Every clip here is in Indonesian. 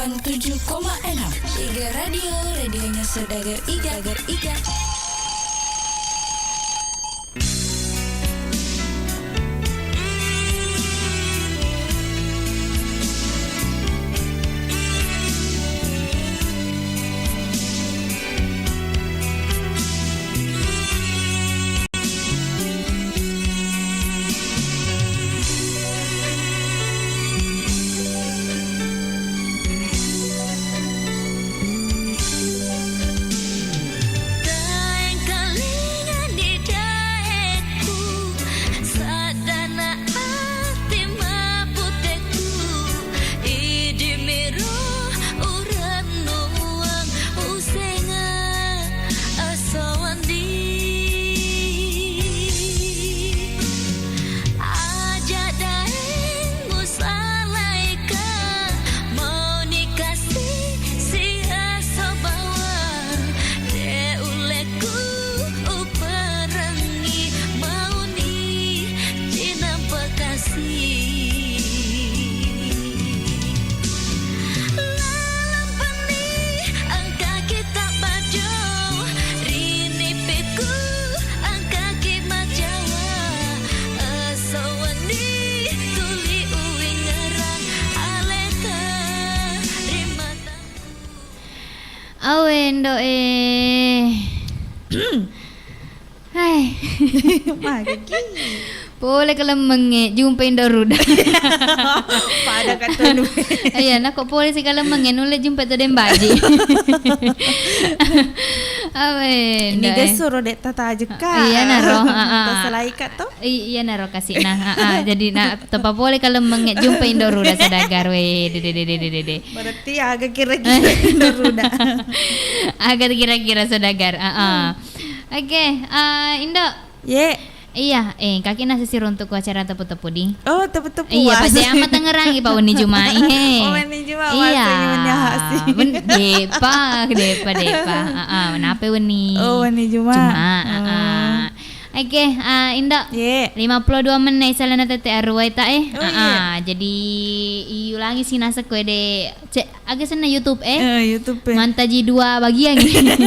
87,6 Iga Radio, radionya Saudagar Iga. Awendo Hai. Boleh kalau menge jumpain Daruda. Pada kata lu. Iya, nak kok boleh sih kalau menge nule jumpa tu dem baji. Awen. Ini dia suruh dek tata aja kak. Iya naro. Selai kak tu. Iya naro kasih nah. Jadi nak tepa boleh kalau menge jumpain Daruda Saudagar we. Dede. Berarti agak kira-kira Daruda. Agak kira-kira Saudagar. Oke, Indo. Iya, kaki nasi sir untuk acara tepu-tepu di. Oh, tepu-tepu. Iya, pasti amat tengerangi Pak Uni Jumai. Oh, Uni Jumai. Iya. Depa. Kenapa Uni? Oh, Uni Jumai. Oke, Indo. 52 menit salana tete arwai ta jadi iulangi sinasa ko de agak sana YouTube YouTube. Mantaji 2 bagian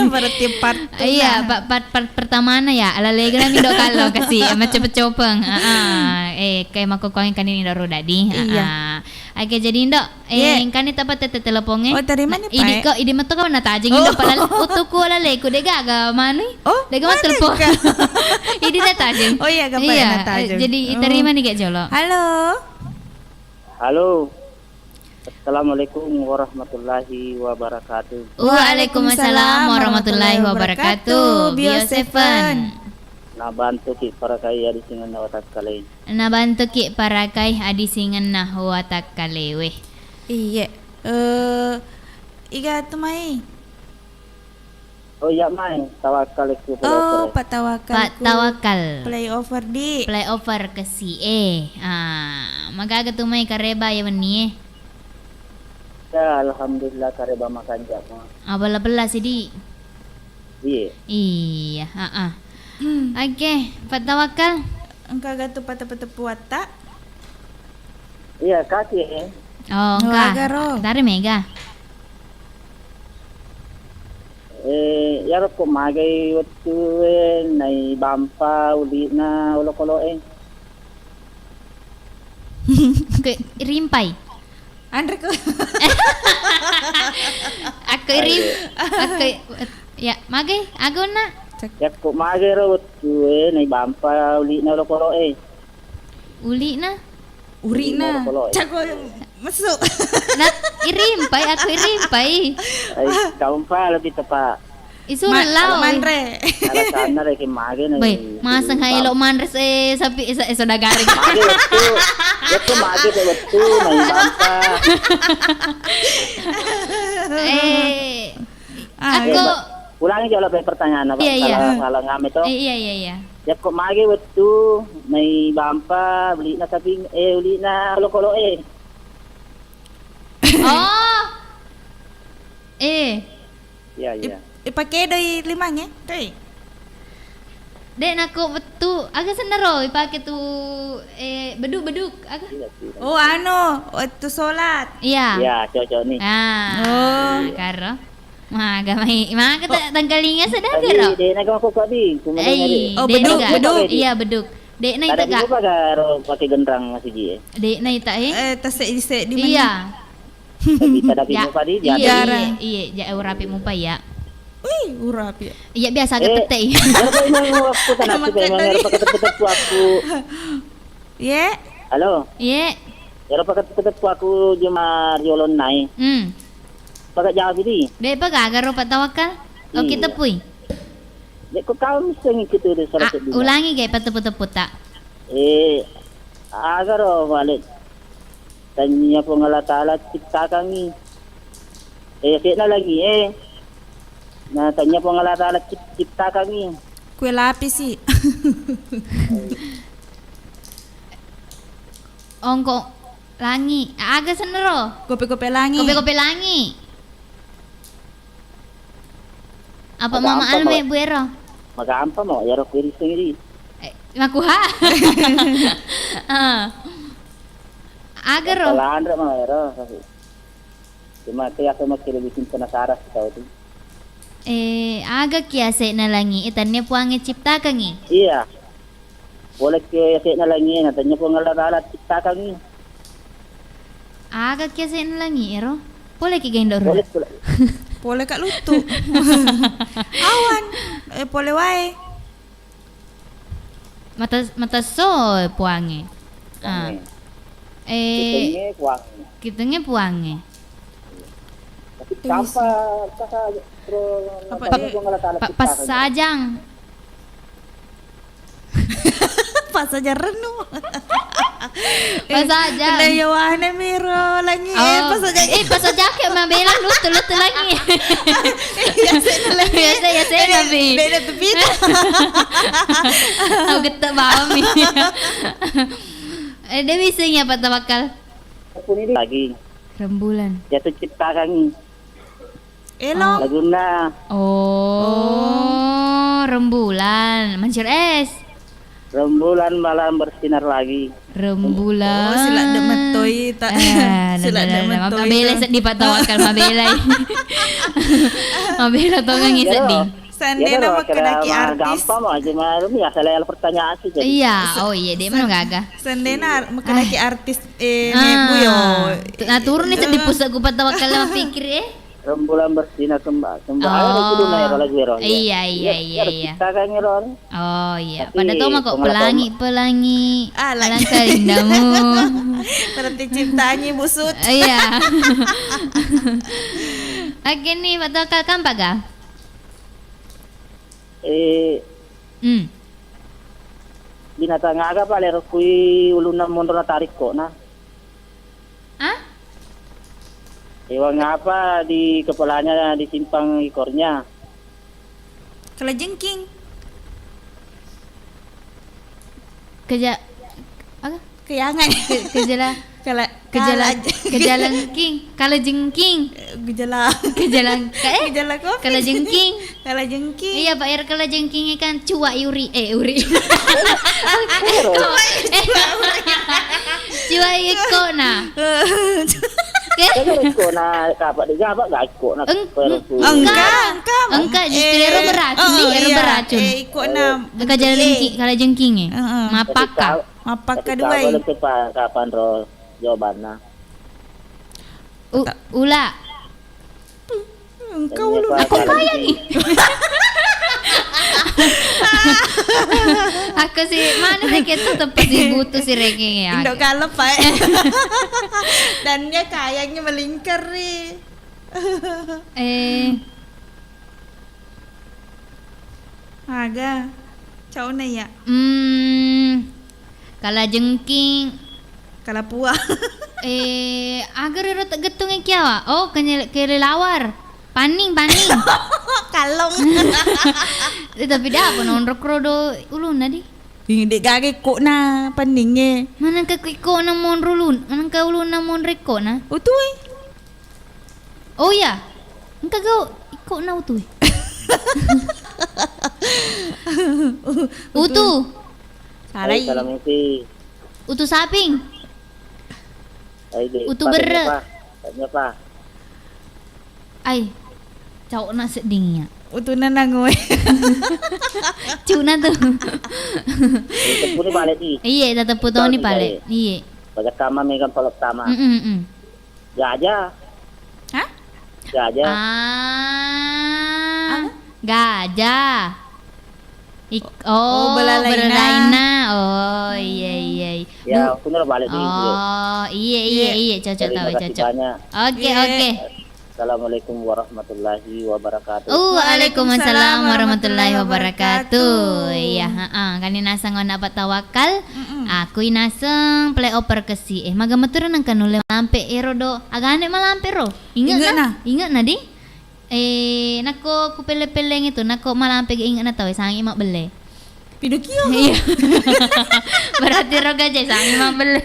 berarti part. Iya, part pertama na ya ala legra mi do kalau kasih macam copeng. Kayak mako koin kanin do rodadi. Oke, jadi Indo kan itu apa tete teleponnya. Oh, dari mana Pak? Idi mato ka na tajing Indo pala utuku ala leku de gaga manu. Dega mat telepon. Idi na tajing. Oh iya, gambar na tajing. Jadi terima nih Kak Jolo. Halo. Assalamualaikum warahmatullahi wabarakatuh. Waalaikumsalam warahmatullahi wabarakatuh. Bio7. Nabantu ki para kaya di singan na watak kalay. Nabantu ki para kay adisingan na watak kalewe. Iya. Iga tumai. Oh iya main tawakal ku Pak Tawakal. Play over di. Play over ke si magaga tumay kareba ya wani Ya alhamdulillah kareba makan jamu. Abala-bala si di. Iya. Oke, Pak Tawakal. Engkau gatu tepu watak. Iya kaki Oh, enggak. Dari Mega. Yaro ko magay waktu nai bampa uli na ulo-kolo Ke rimpai. Andre ko. Aku ya, magay agon na. Ya ko magay ro waktu nai bampa uli na ulo-kolo Uli na. Uri na. Cako masuk. Na irimpay, aku irimpay. Ay, kaumpa lebih tepat. Isu lao. Manre. Ala sana re ke magay na. Bay, masang haylo manres sapi Saudagar. Magay waktu magay waktu nai bampa. Aku ulangi jawab pertanyaan apa? Iya. Salah ngam itu. Iya. Ya kok mage waktu may bampa beli na sabi uli na kolo Oh. Ya. Ipakai dari limangnya, tadi. Dek nako betul agak senero pakai tu beduk agak. Oh waktu solat. Iya. Ya, cocok nih. Karo. Maga mai, maga tanggalinga sedaga Tadi ro. dia nak aku kadi. beduk. Iya beduk. Dek na ita Ada ka. juga pakai gendrang masih ji. Dek na ita Tasik di mana? Iya. Tapi tada Ya. pintu tadi Iya, dia. iya, rapi mupa ya. Wih, urap ya. Iya biasa agak tete. Kalau mau aku tanah aku memang pakai tetep aku. Ye. Halo. Iya. Ya pakai tetep aku cuma riolon naik. Pakai jawab ini. Dek pa gaga ro patawakal. O kita Iya. puy. Dek ko kau mesti gitu deh salah satu. Ulangi gay patu-patu tak. Agar balik. Tanya pengalat Ta'ala cipta kami. Sikna lagi Nah, tanya pengalat Ta'ala cipta kami. Kue lapis sih. Ongko langi. Agak senero. Kopi-kopi langi. Kopi-kopi langi. Apa Ada mama apa, alme Mak? buero? Maka apa mau ya rok diri sendiri. Makuha. Agar ro. Kalau Andra mau ya rok. Cuma kayak aku masih lebih penasaran tahu tu. Agak kiase na langi. Itannya puangi cipta kangi. Iya. Boleh ke sikna lagi tanya pengalat Ta'ala cipta kami. Agak kiase na langi ero. Boleh ki gendor. Boleh pula. Boleh kak lutu. Awan. Boleh wae. Mata so puangi. Ini kuang. Kitanya puangi. Tapi sampah Apa tanya dia? pengalat Ta'ala cipta Pas kami. sajang. Pas saja renu. Pas sajang. Kena yawana miro langi. Pas saja. Pas saja ke mabela lutu lagi. Biasa ya saya nabi. Beda tepit. Aku geta bami. Dia bisanya apa tawakal? Pun ini lagi Rembulan. jatuh cipta kami. Elok. Laguna. Rembulan. Mancur es. Rembulan malam bersinar lagi. Rembulan. Oh, sila dak metoi tak. Sila dak metoi. Mabela sedih pak tawakal mabela. Mabela tongang Ya, sedih. Sande nama kedaki artis. Gampang aja malam ya salah pertanyaan sih jadi. Iya, oh iya dia mana gagah. Sande na kedaki artis nebu yo. Nah turun nih sedih pusat gue pak tawakal sama pikir Rembulan bersinar kembali. Oh. Itu dulu ya kalau gue Iya. Kita kan ngeron. Oh iya, Tapi pada tau mah kok pelangi. Alah. Alangkah indahmu. Berarti ciptanya busut. Iya. Oke nih, Pak Tokal kampak ga? Binatang aga pa lero kui ulunam mondo na tarik ko na. Hah? Ewan apa di kepalanya disimpang ekornya. Kalau jengking. Keja apa? Keyangan. Kejala Kalau kejalengking, kalau jengking, gejala. kejalang Gejala kopi. kalau jengking. Kalau jengking. Iya Pak Ir, kalau jengking kan cua uri. Cua iko nah. Kaya ko na kapak di gabak ga ko na pero ku. Engkau justru ero beracun, ero beracun. Ikut na. Kalau jengking mapaka. Apakah dua? Kalau kapan ro jawabannya. Ula. Engkau lu. Aku kaya nih. Aku sih mana sih kita tempat si butuh si Reki ya. Indok kalep pak. Dan dia kayaknya melingkar nih. Aga. Cau na ya. Kalau jengking Kalau puah. agar ero tak getung kiawa. Oh kelelawar. Paning. Kalong. Tapi dah apa nonrok rodo ulun nadi. Dek gage kok na paningnya. Mana ka kiko na mon rulun, mana ka ulun na mon reko na. Utuy. Oh ya. Engka go iko na utoy. Utu. Salah. Salam isi. Utu saping. Utu bere. Tanya apa? Ai. Cau na sedingnya. Utunan nangoy. Cuna tuh. Itu pun balik di. Iya, tetep puto ni pale. Iya. Bagat tama megang polok tama. Gajah. Hah? Gajah. Gajah. Oh, belalaina. belalaina. Oh, iya. Ya, bener balik di. Oh, iya, cocok tahu cocok. Oke. Assalamualaikum warahmatullahi wabarakatuh. Waalaikumsalam warahmatullahi wabarakatuh. Iya, kan nasang on dapat tawakal. Aku inaseng play over kesi. Maga meturan nang kanule lampe ero do. Agane malampe ro. Ingat na di. Nako ku pele-peleng itu nako malampe ingat na tahu sang imak bele. Pinocchio. Iya. Berarti ro gajah sang imak bele.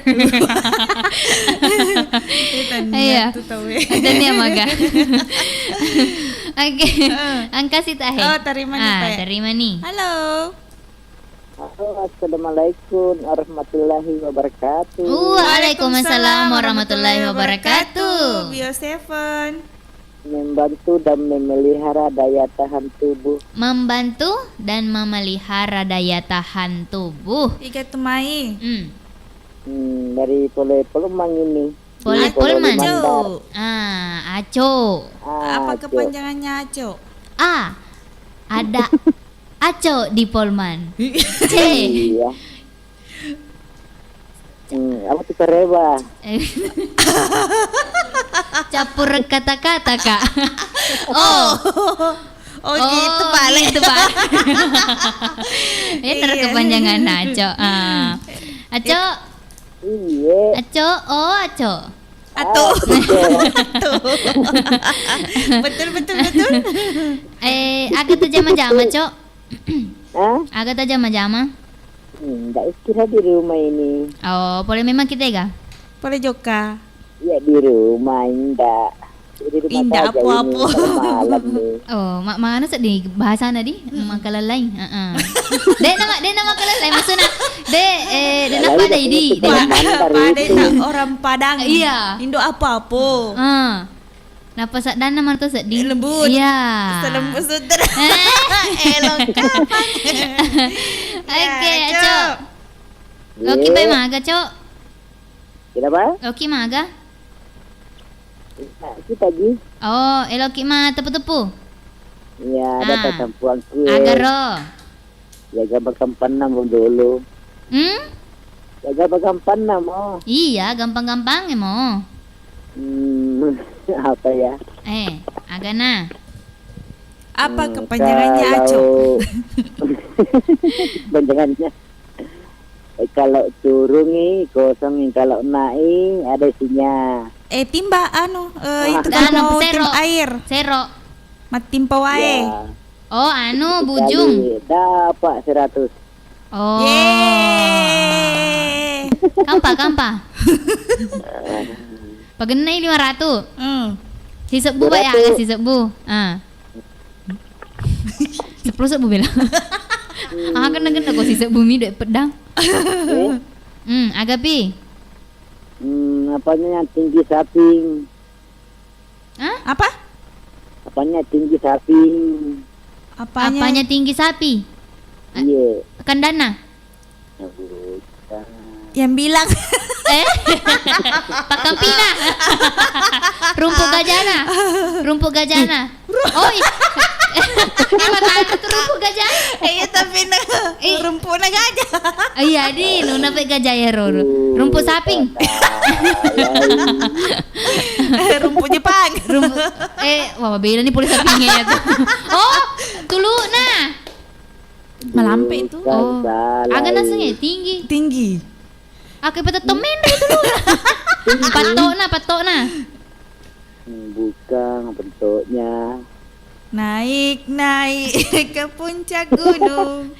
Iya. Dan dia maga. Oke. Angka si tahe. Oh, terima nih, Pak. Terima nih. Halo. Assalamualaikum warahmatullahi wabarakatuh. Waalaikumsalam warahmatullahi wabarakatuh. Bio Seven. Membantu dan memelihara daya tahan tubuh. Membantu dan memelihara daya tahan tubuh. Ika Tumai. Dari Polman ini. Polman. Aco. Aco. Apa kepanjangannya Aco? Ada Aco di Polman. C. Iya. Apa tuh Reba? Campur kata-kata Kak. Oh gitu balik. Gitu Pak. Ini terkepanjangan Aco. Aco. Iya. Aco. Aco. Atuh. Betul. Agak tuh jama-jama, Cok. Agak tuh jama-jama. Enggak istirahat di rumah ini. Oh, boleh memang kita ya? Boleh joka. Ya di rumah indah. Di rumah Indah saja apa-apa. ini malam nih. Oh, mana sedih bahasa nadi makalah lain. Dek nama makalah lain maksudnya. Dek nama ada ini. Pada orang Padang. Iya. Indo apa-apa. Napa sak dan nama tu sedih. Lembut. Iya. Selembut sutra. Lengkap. Oke, Cok. Loki bae maga, Cok. Kenapa? Loki maga. Kita lagi. Oh, Loki mah tepu-tepu. Ya, dapat tampuan kue. Agar ro. Jaga bakampan nama dulu. Jaga bakampan nama. Iya, gampang-gampang mo. Apa ya? Agana. Apa kepanjangannya Aco? Kepanjangannya. Kalau turun nih kosong, kalau naik ada isinya. Timba itu Anu, kalau sero. tim air. Sero. Matimpa wae. Ya, Oh, bujung. kali dapat 100. Oh. Yeay. Kampa. Pagenai 500. Si sebu bae si sebu. 10 sebu bela. Kena kok si sebu mi duit pedang. Agak pi. Apanya yang tinggi saping? Apa? Apanya tinggi saping? Apanya tinggi sapi? Iya. Kandana. Yang bilang Pakampina. Rumput gajana. Oh, gimana tuh rumput gajah? iya tapi rumput gajah. Iya di, nuna pe gajah ya rumput saping. Rumput Jepang. Wah beda nih polis sapingnya ya tuh. Oh, tulu nah. Melampe itu. Oh, agak nasanya tinggi. Aku pada temen itu lu. Patokna. Bukan bentuknya. Naik ke puncak gunung.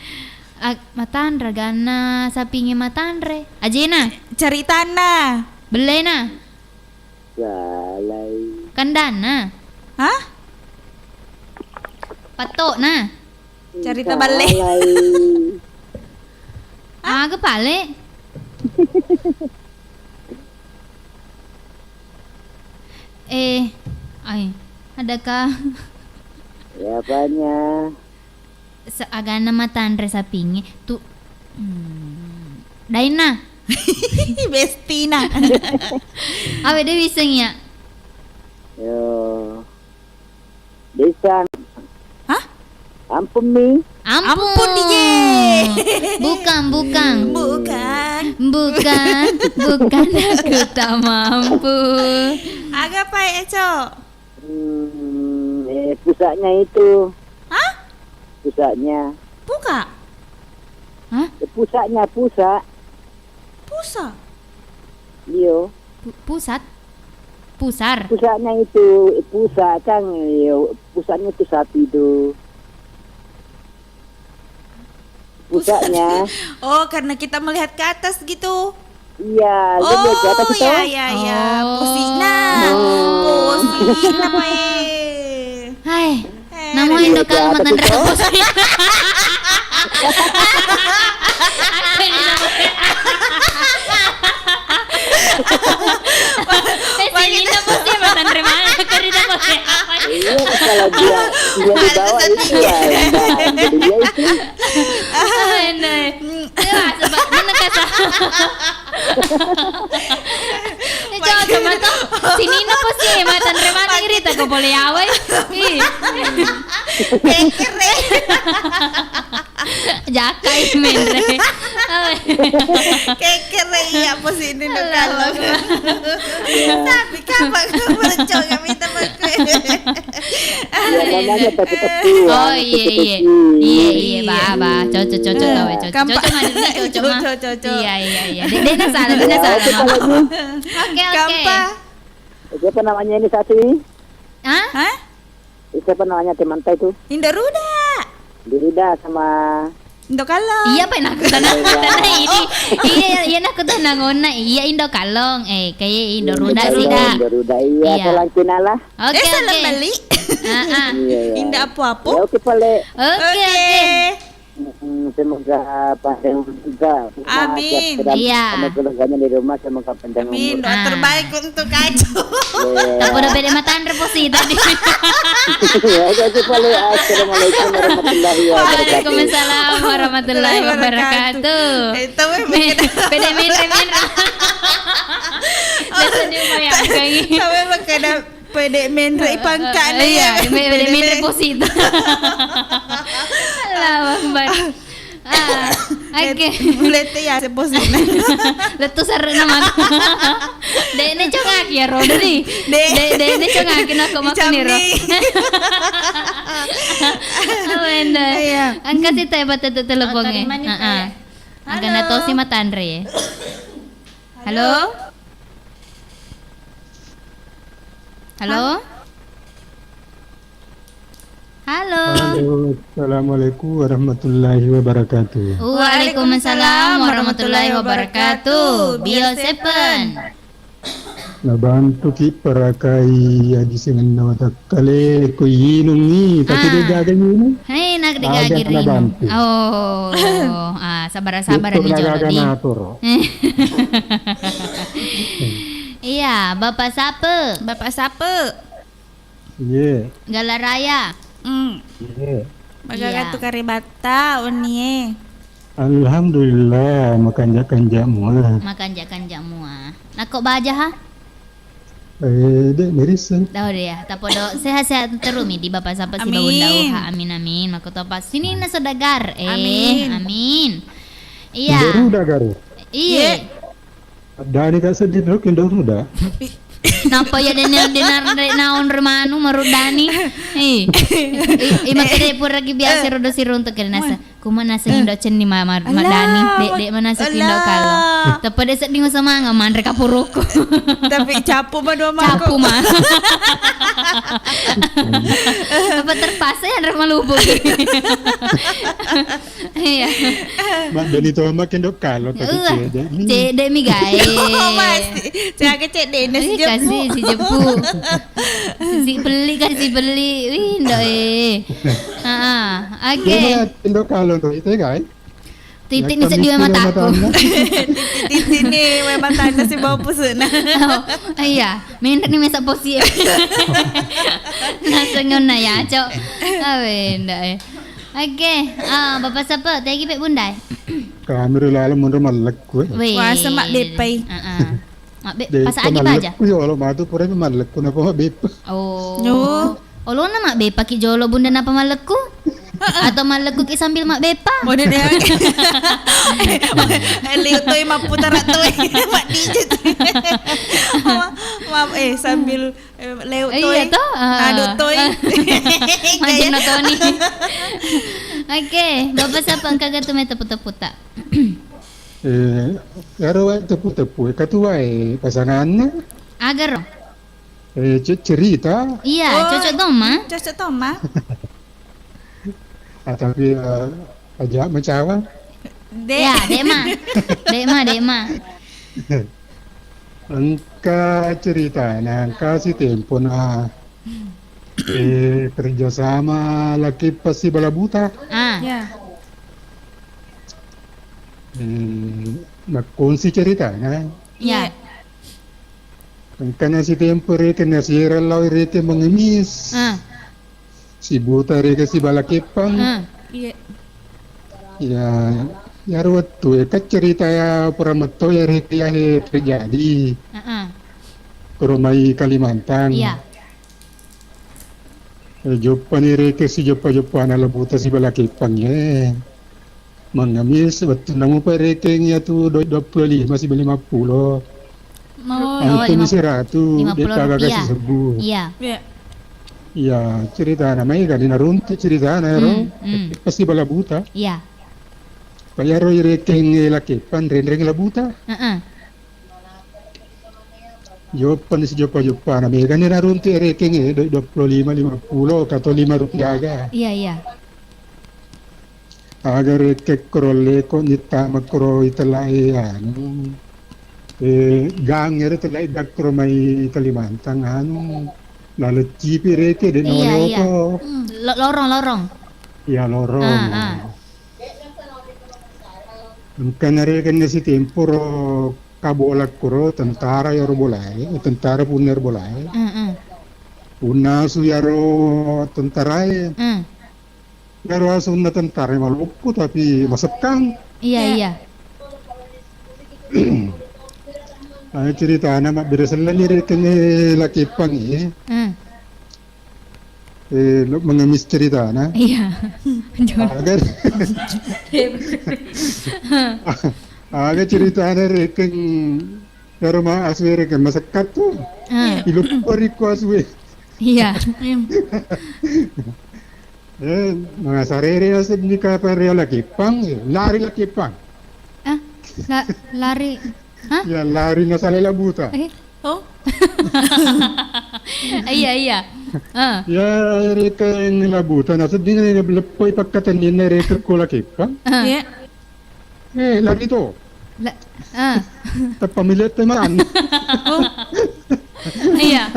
Matandra gana sapinge matandre. Ajena. Cari tanah. Belena. Salai. Kandana. Hah? Patokna. Cerita balik. Ah, kepale. Adakah Ya apanya? seagana matandre sapingi tu Daina. Bestina. Awe de biseng ya. Yo. Desa. Hah? Ampun nih. Ampun DJ. Bukan. Bukan. Bukan aku tak mampu. Agak apa Eco? Pusatnya itu. Hah? Pusatnya. Buka. Pusatnya pusat. Pusa. Iyo. Pusat. Pusar. Pusatnya itu pusat kan. Iyo. Pusatnya itu sapi itu. Pusatnya. Oh, karena kita melihat ke atas gitu. Iya, lebih ke atas itu. Iya. Oh. Pusina. Pak. Hai. Namo Indo kalau matan repos. Ini pasti matan remana kerja pakai apa? Iya, kalau dia dibawa itu ya. Dia itu. Sebab mana kata? Coba sama tuh. Sini na pasti matan remana irita ko boleh away. Keren. Jakai mendre. Keren ya pos ini no kalau. Tapi kapan bercok kami teman gue. Ya namanya tepi-tepi. Oh iya. Ba. Cocok tahu cocok. Cocok. Iya. Dena salah. Oke. Kampa. Siapa namanya ini satu ini? Hah? Siapa namanya teman saya itu? Indoruda. Dirida sama Indo kalau. Iya pa nak tanah ini. Iya nak tanah ngona. Iya Indo kalong. Kayak Indo ruda sih dah. Indo iya. Salam Cinalah. Oke. Salam balik. Iya. Indah apa-apa. Ya oke Pale. Oke. Semoga panjang juga. Amin. Iya. Sama keluarganya di rumah semoga panjang Amin. umur. Doa terbaik untuk Kajo. Tak boleh beda matan reposi tadi. Ya oke Pale. Assalamualaikum warahmatullahi wabarakatuh. Waalaikumsalam warahmatullahi wabarakatuh. Itu memang Beda minre. Biasa dia bayang kayak sampai makanya pede menre pangkat Iya, beda minre posi. Allahu Akbar. Oke. Mulai ya seposina. Letus sareng nama. Dene congak ya roda nih. Dene congakin aku makan nih ro. Awenda. Angkat si teh bata teleponnya. Heeh. Angkat na to si Matandre ya. Halo? Halo? Halo. Assalamualaikum warahmatullahi wabarakatuh. Waalaikumsalam warahmatullahi wabarakatuh. Bio Seven. Nabantu ki parakai adi sengan nawatakkale ko yinung ni tapi dia gagal ni. Hei nak digagiri. Oh, sabar-sabar nih Jodi. Iya, Bapak siapa? Bapak siapa? Iya. Galaraya. Iya. Magaga tu karibata unie. Alhamdulillah makan jamu. Makan jamu. Nakok baja ha? Dek merisan. Tahu deh ya, tapodo sehat-sehat terumi di Bapak siapa si Amin. Baundau ha. Amin. Mako topas sini na sodagar. Amin. Iya. Udah garu. Iya. Dani ka sedih dok indah muda. Napa ya dinar naon remanu marudani. Makanya pura lagi biasa rodo siru untuk kena nasa. Kumana nasa indo cen ni madani. Dek mana nasa indo kalau. Tapi dia sedih sama nggak mandre kapuruku. Tapi capu mah dua mangkok. Capu mah. Apa terpaksa ya nerma lubuk. Iya. Mak Dani tuh makin dok kalau tapi Cek dek mi gae. Oh, Mas. Saya kecek Dennis Kasih si jepu. Si beli. Wih, ndak Oke. Indo kalau tuh itu guys. Titik ni sedih mataku. Titik ni memang tanda si bau pusuna. Iya, minta ni mesak posi. Nasengona ya, cok. Ndak. Oke, bapak siapa? Tagi pek bundai. Kami lalu mundur malek gue. Wah, semak depai. Mak pasal agi aja. Yo lo matu pura malek ku napa bep. Oh. Lo na mak bepa ki jolo bunda napa malekku? Atau malekku ki sambil mak bepa? Mode dia. Liu toy mak putar toy. Mak DJ. Mak sambil leu toy. Iya toh. Aduh toy. Macam notoni. Oke, bapak siapa kagak tu meta puta-puta. Yaro tepu-tepu katua pasangannya. Agar. Cerita. Iya, cocok doma. Cocok Toma. Tapi aja mencawa. Ya, Dema. Angka cerita, angka si tempo na kerjasama laki pasti bala buta. Ya. Makunci cerita na. Ya. Angka si tempo reke na si relaw reke mengemis. Si buta reke si bala kepang. Iya. Ya, ya waktu kan cerita ya Puramato ya reke ya terjadi. Kerumai Kalimantan. Iya. Jopa ni reke si jopa na labuta si bala kepang ya. Mengemis betul namu pa reke nya tu 25 masih 50. Itu ni 100 dia kagak kasih sebu. Iya. Ya. Ya cerita namanya kan narunti cerita na ro. Pasti bala buta. Iya. Kaya ro rekeng lakepan rendeng labuta. Jopan si jopa na mega ni narunti rekeng 25 50 atau 5 rupiah aga. Iya. Aga rekek krole ko nita makro italai anu. Gang ere talai dakro mai Kalimantan anu. Lalu cipi reke de Iya. ko. Lorong. Ya lorong. Kan reke si temporo kabolak kuro tentara yaro bolai, tentara puner bolai. Una su yaro tentara yaro asun na tentara maluku tapi masakang. Iya. Cerita anak berasalah ni reke laki pang mengemis cerita na. Iya. Agar aga cerita na reke yaro ma aswe reke masakat tu. Ilupari ko aswe. Iya. Mga sarere na sa ka pa rin laki pang, lari laki pang. Lari. Hah? Ya lari na sa labuta. Oh. Iya. Ya reka ng labuta na sa din na lepoy pagkatanin na reka ko laki pang. Ya. Lagi to. Tapamilit naman. Iya.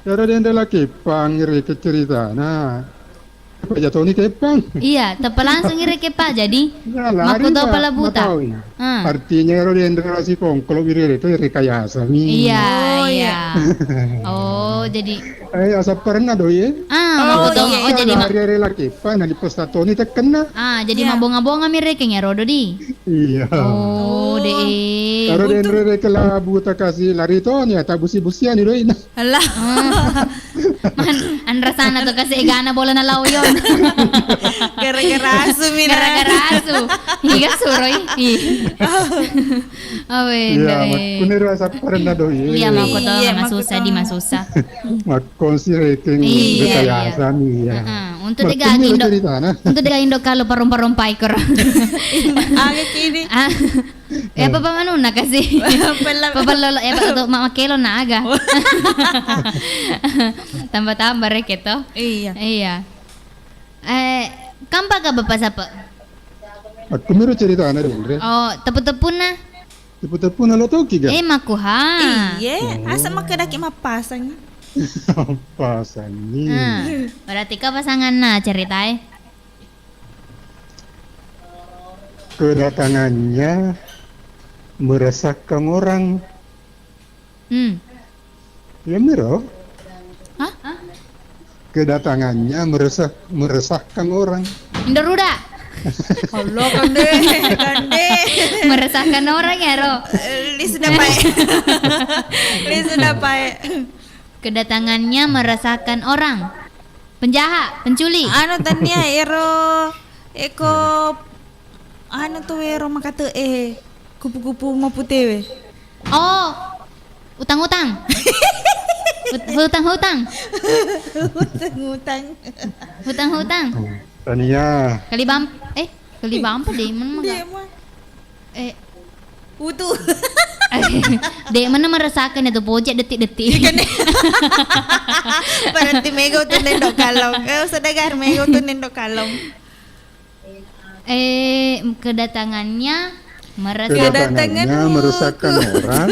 Pero din laki pang reka cerita na. Apa jatuh ni kepang? Iya, tapi langsung ire kepa jadi. Ya, lari Maku tahu na, pala buta. mataw. Artinya kalau dia relasi kongkolo biri itu rekayasa nih. Iya. Oh, jadi Asap pernah doi. maku tahu. Oh, jadi hari laki pa na lipostato ni terkena. jadi mabonga-bonga mi rekeng ya rodo di. Iya. Oh, deh. Kalau dia rekela buta kasih lari to ni ata busi-busian ni doi. Alah. Andra sana tuh kasih egana bola na lauyon. Gara-gara asu mina. Gara-gara asu. Higa suroi. Iya, kunir asap pernah doi. Iya, maku tahu Iya, mas maku susah tahu. di mas susah. Makonsi rekeng Iya, rekayasa nih ya. Untuk dega Indo. Untuk dega Indo kalau parompa-rompai kor. Agak kini. Apa manuna kasih? Papalolo apa mama kelo na aga. Tambah-tambah rek itu. Iya. Kampa ka bapak sapa? Aku miru cerita na rin. Oh, tepu-tepu na. Tepu-tepu na lo toki ga. Makuha. Iya. Asa makadaki mapasang. Pasangi. Berarti ke pasangan nah ceritain. Kedatangannya meresahkan orang. Ya Miro. Hah? Kedatangannya meresahkan orang. Indoruda. Allah kande. Meresahkan orang ya, Ro. Li sudah baik. Kedatangannya meresahkan orang. Penjahat, penculik. Anu tania ero eko anu tuh ero makata kupu-kupu mau putih we. Oh, utang-utang. Hutang-hutang. Hutang-hutang. Tania. Kalibam apa deh mana Dia maga? mah Eh, utu. dek mana meresahkan itu pojok detik-detik. Berarti mego tuh nendok kalong. Sedagar mego tuh nendok kalong. Kedatangannya Kedatangannya meresahkan orang.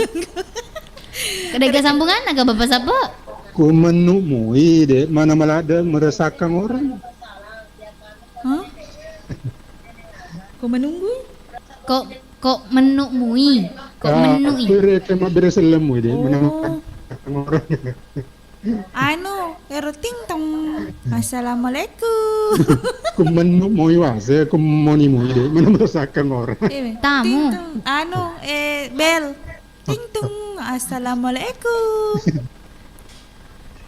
Kedega sambungan agak bapak siapa? Ku menemui dek mana malah ada meresahkan orang. Hah? Kau menunggu? Kok menumui? Kok menui? Mereka mah beres lemu dek mana meresahkan orang. Anu, ero ting tong. Assalamualaikum. Ku menemui wase, ku menimui dek mana meresahkan orang. Tamu. Ting tong. Anu, bel. Ting tong. Assalamualaikum.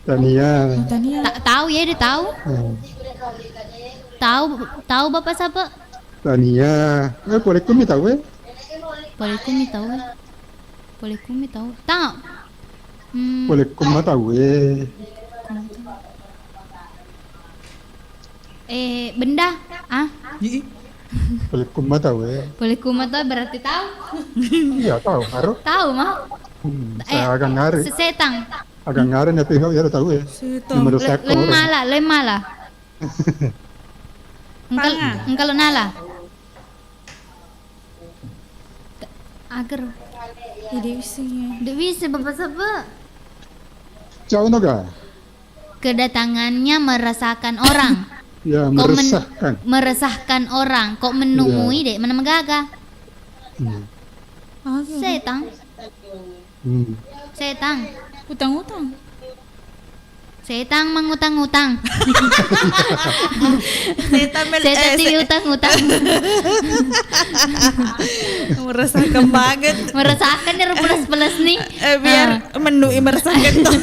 Tania. Tania. Tak tahu ya dia tahu. Tahu bapak siapa? Tania. Boleh kami tahu Waalaikumsalam tahu. Waalaikumsalam tahu. Tahu. Boleh kami tahu Benda. Ah? Boleh kami tahu Waalaikumsalam tahu berarti tahu. Iya tahu, Haro. Tahu mah. Saya agak ngari. Setang. Agak ngari ya tengok ya tahu meresahkan orang. Lemah lah. Engkau nala. Agar. Dia bisa bapak siapa? Jauh naga. Kedatangannya meresahkan orang. Ya Kok meresahkan. meresahkan orang. Kok menumui dek mana megagah? Setang. Setang. Utang-utang. Setang mengutang-utang. Setan Setan diutang-utang. meresahkan banget. Meresahkan ya plus-plus nih. Biar menui meresahkan tuh.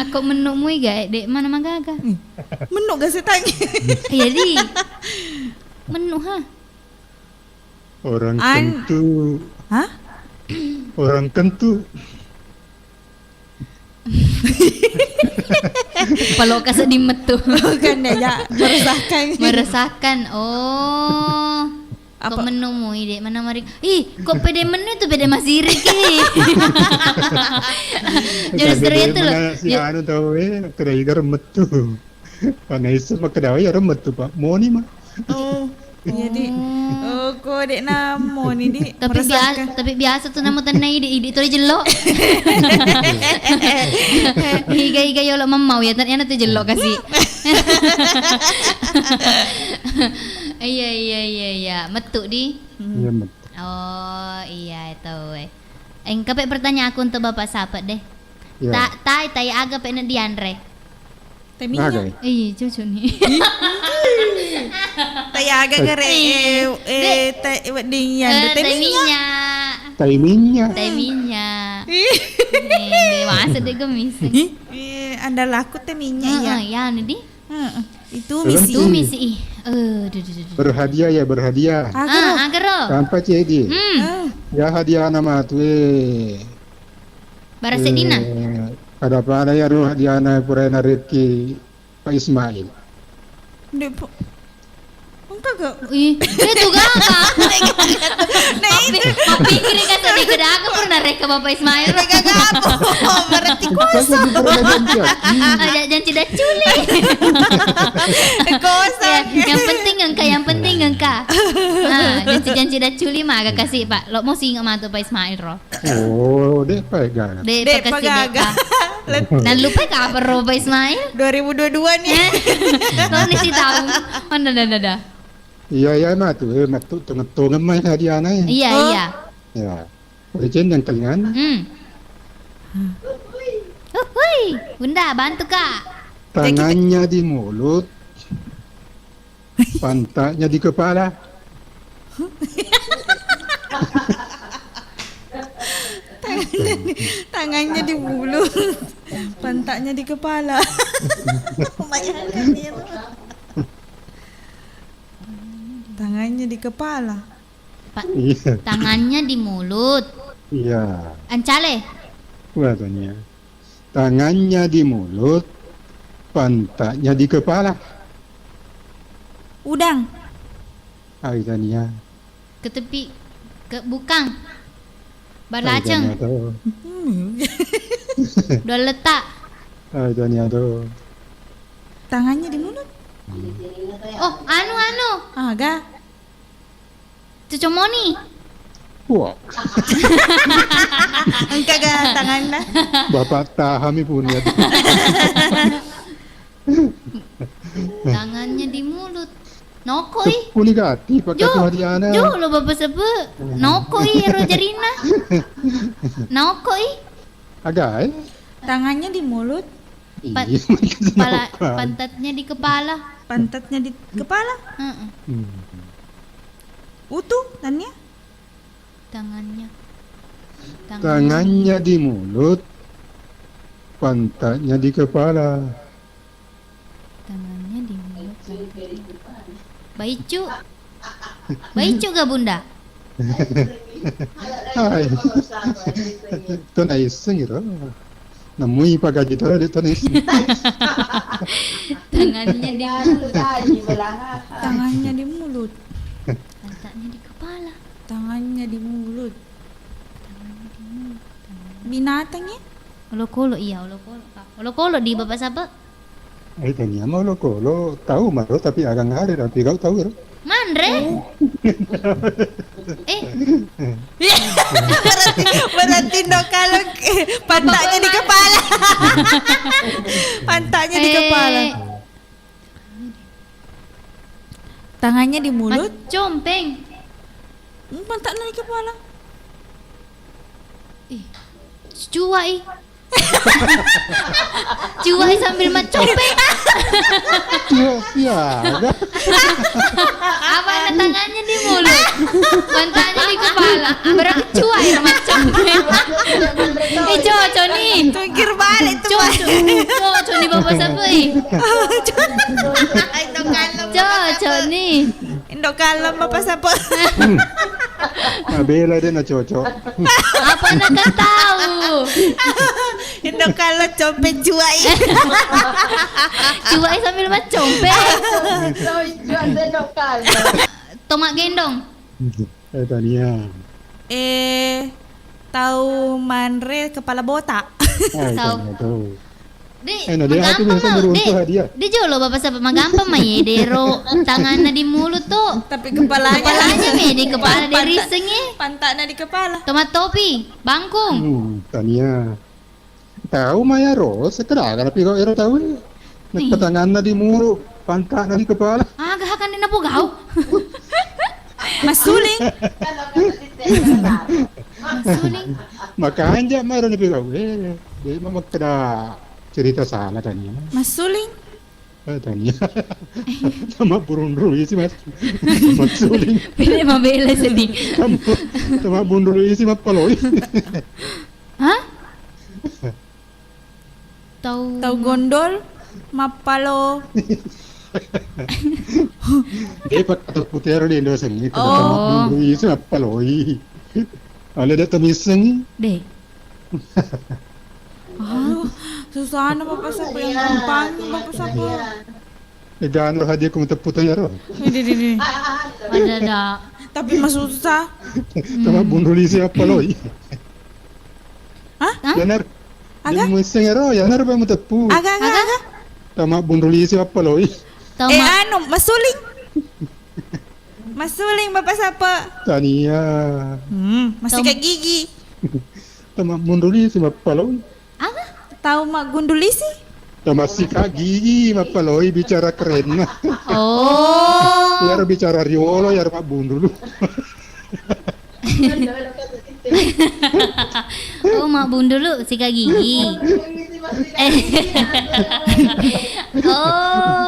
Aku menumui gak dek mana megagah? Menu gak setan? Iya di. Menu ha. Orang kentu. Hah? Orang kentu. Kalau kasih dimet tuh. Bukan ya, meresahkan. Meresahkan. Oh. Apa? Kok menumui dek mana mari? Ih, kok pede menu itu pede masih Riki. Justru itu loh. Si anu tahu kedai metu. Panai sama kedai remet tuh Pak. Mau nih mah. Oh, iya di. Oh, kok dek namo nih di. Tapi biasa tuh namu tanai di itu jelok. Higa yo lo memau ya ternyata tuh jelok kasih. Iya. Metu di. Iya metu. Oh, iya itu Engkau pertanyaan aku untuk Bapak siapa deh. Ya. Tai agak pengen Diandre. Teminya. Naga. Ih, cucu nih. Tayaga gare dinyan teminya. Taiminya. Masa deh gemis. Anda laku teminya ya. Ya, nih di. Itu misi. Itu misi. Berhadiah. Agar. Tanpa cedi. Ya hadiah nama tuh. Barasedina. Ada apa ada ya roh hadiah na pura Rifki Pak Ismail. Depo. Enggak gak? Ih, itu gak. Mau pikir kata di kedaga pernah reka Bapak Ismail. Gak apa. Berarti Kosong Jangan tidak culi. kosong. Yang penting engka. Jangan tidak culi mah agak kasih Pak. Lo mau singa mah tuh Pak Ismail roh. Oh, dek pegang. Dek kasih Pagaga. Nah lupa kabar Pak Ismail. 2022 nih. Tahun ini tahu. Oh dah. Iya matu tengah main hadiah nai. Iya Oh. iya. Ya. Legend yang telingan. Hui, Bunda bantu Kak. Tangannya di mulut, pantatnya di kepala. Tangannya di mulut, pantatnya di kepala. Bayangkan itu. Tangannya di kepala. Iya, Tangannya di mulut. iya. Ancale. Katanya. Tangannya di mulut, pantatnya di kepala. Udang. Aidania. Ke tepi ke bukang. Balaceng. Dua letak. Aidania tuh. Tangannya di mulut. Oh, anu. Agak. Cucumoni. Wah, Engkau gak tangannya. bapak tahami punya. Tangannya di mulut. Nokoi. Kuni gati pakai Jo, tuh hadiah na. Jo lo bapak sebut. Nokoi rojarina. Nokoi. Agak. Tangannya di mulut, Pat- Iya, Kepala, kenapa? pantatnya di kepala. pantatnya di kepala. Heeh. Utuh tannya. Tangannya. Tangannya di mulut, pantatnya di kepala. Tangannya di mulut. Baicu. Baicu gak Bunda? Hai. Itu na iseng gitu. Namui pakai gitu ada itu na iseng. Tangannya di mulut. Tangannya di mulut. Pantatnya di kepala. Tangannya di mulut. Binatangnya? Olo-kolo iya, olo-kolo. Olo-kolo di bapak siapa? Ay, tanya mo lo ko lo tahu maro tapi agak ngari tapi kau tahu gitu. Mandre. Berarti dok kalau pantatnya di kepala. Pantatnya di kepala. Tangannya di mulut, Compeng. pantatnya di kepala. Cuai. Cuai sambil mencopeng. Iya, agak. Apa ada tangannya di mulut? Pantatnya di kepala. Berarti cuai mencopeng. Cocok nih. Tungkir balik tuh. Cocok nih bapak siapa nih? Dok kalau Cocok nih. Dok kalau bapak siapa? Nabela dia na cocok. Apa nak tahu? Dok kalau copet cuai. Cuai sambil mencopeng. Tomat gendong. Ay, tanya. Tahu manre kepala botak. Ay, Tahu. tanya tuh. Dek, Nah, dia aku biasa meruntuh hadiah. Dek jolo bapak siapa magampang mah ya dero tangannya di mulut tuh. Tapi kepalanya Kepalanya di kepala dari risengnya. pantatnya di kepala. Tomat topi, bangkung. Tanya. Tahu Maya Ro, sekedar tapi kau era tahu. Nagpatangan na di muro, pantat na di kepala. Agak akan dinapo gau. Masuling. Masuling. Makanya mayroon na kau. Di magkada cerita salah tanya. Masuling. Tanya. Sama burung dulu isi mas. Magsuling. Pilih mabela sedih. Sama burung dulu isi mapaloy. Hah? Tahu Gondol, mapalo. Di pagkatot putero di Indoseng ito. Oh. Sama burung dulu isi mapaloy. Ala da tamiseng. deh. Susah na bapak siapa yang gampang bapak siapa. Gano hadiah kung taputan yaro. Ini. Ada. Tapi mas susah. Sama burung dulu isi mapaloy. Hah? Yanar. Aga? Di mo iseng yaro, yanar ba mo tapu. Agak. Tama burung dulu isi mapaloy. Tomat. Masuling. Masuling bapak siapa? Tania. Masih kayak gigi. Tama burung dulu isi mapaloy. Apa? Tahu mak gundulisi? Masih Kak Gigi mapaloi bicara keren. Oh. Yar bicara riolo yar Pak Bun dulu. Oh, mak bun dulu sikat gigi. Oh.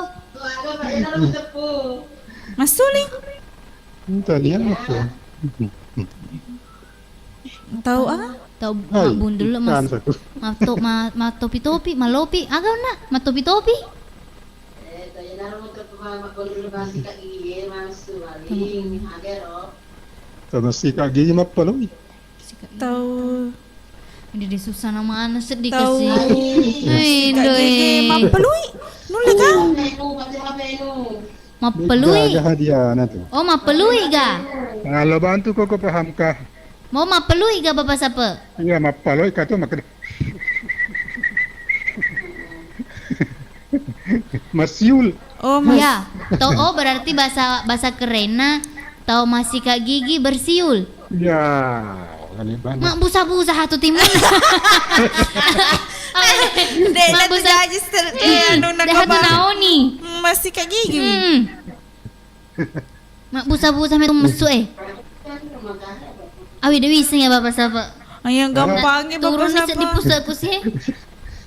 Mas Suling? Tadi apa? Tahu ah? Tahu mak bun dulu mas. Ikan satu. Ma topi-topi, malopi. Agak nak, ma topi-topi. Masih Kak Gigi mapaloi. Tahu Ini susah nama anak sedih tahu kasih. Kak Gigi mapelui. Nula kau. Ma pelui. Ada hadiah nanti. Oh, ma pelui ga? Kalau bantu kok paham kah? Mau ma pelui ga bapak siapa? Iya mapaloi kata makan. Masiul. Oh mas. Ya. Oh, berarti bahasa kerennya tahu masih Kak Gigi bersiul. Ya, kali banyak. Mak busa-busa hatu timun. Dek Mak nak tu jaji anu nak Dah hatu kau naoni. masih Kak Gigi. Mak busa-busa metu mesuk Awi dewi sing ya bapak siapa? Yang gampangnya Turun bapak di siapa? pusat kusi.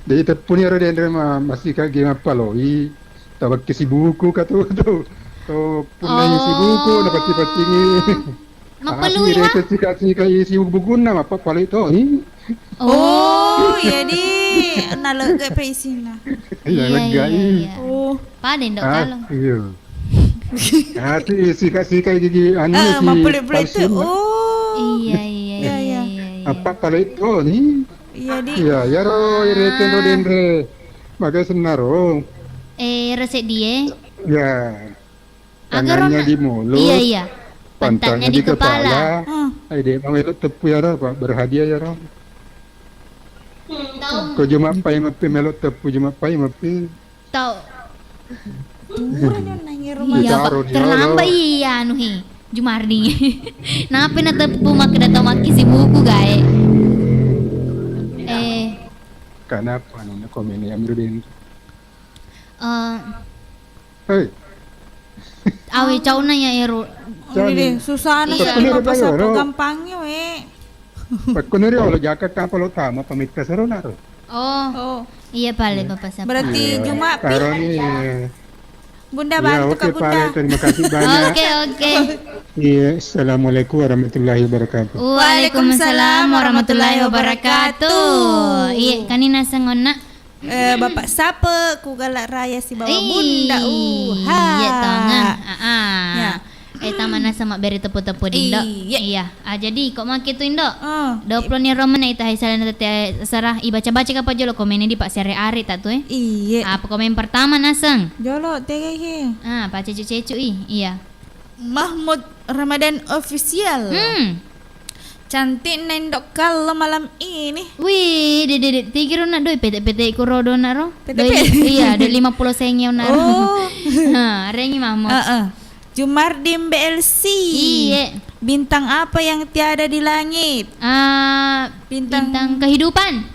Jadi tepun ya dia masih Kak Gigi mapaloi. Tawag kisi buku katu tu. So punai isi buku dapat tipat-tingi. Mak pelui ha? Sika isi buku na mapapaloi to. Oh, ya di nalega pa isina. Ya lagai. Oh, Paden dok kalong. Iya. Ati sika Gigi anu si. mapulih-pulih tu. palsu. Oh, Iya. iya. Apa paloi to ni? iya di. Ya, ya ro ireten ro denre. Bagai senaro. Resep dia. Ya. Agar Tangannya Rona. di mulut. Iya. Pantatnya di kepala. Ai dek mau elok tepu ya ro, Pak. Berhadiah ya ro. Ko cuma pai mapi melok tepu cuma pai mapi. Tahu. Turun yang nangis rumah. Iya, taruh Pak. di Terlambat holo. iya anu hi. Jumardi. Napa na tepu mak datang maki si buku gae. Karena apa anu komen yang den. Eh Hei, awe cauna ya ero. Ini deh, susah anak Iya. saya bapak siapa Iya. gampangnya we. pakkuneri olo jaka kapalo tama pamikta saro naro. Oh, Oh, iya pale bapak siapa. berarti Jumat pi. Karo ni. Bunda Ya, bantu oke Kak Bunda. Pak, terima kasih banyak. Oke. Iya, assalamualaikum warahmatullahi wabarakatuh. Waalaikumsalam warahmatullahi wabarakatuh. Iya, kanina sangona. Bapak siapa ku galak raya si bawa bunda. Iya, tangan. Ya. Tamana sama beri tepu-tepu dindo. Iya. Iya. Jadi kok mak itu indo. Oh, 20 ni roman ita hisalan tete sarah ibaca-baca ka jolo komen di Pak Seri Ari tak tu iya. Apa komen pertama naseng? Jolo tege he. Pak cecu-cecu iya. Mahmud Ramadan official. Cantik nendok kalau malam ini. Wih, dede tigiro na doi pete-pete ku rodo na ro. Pete-pete. Iya, ada 50 sengyo na ro. Oh. Rengi Mahmud. Jumardim BLC. Iya. Bintang apa yang tiada di langit? Bintang kehidupan.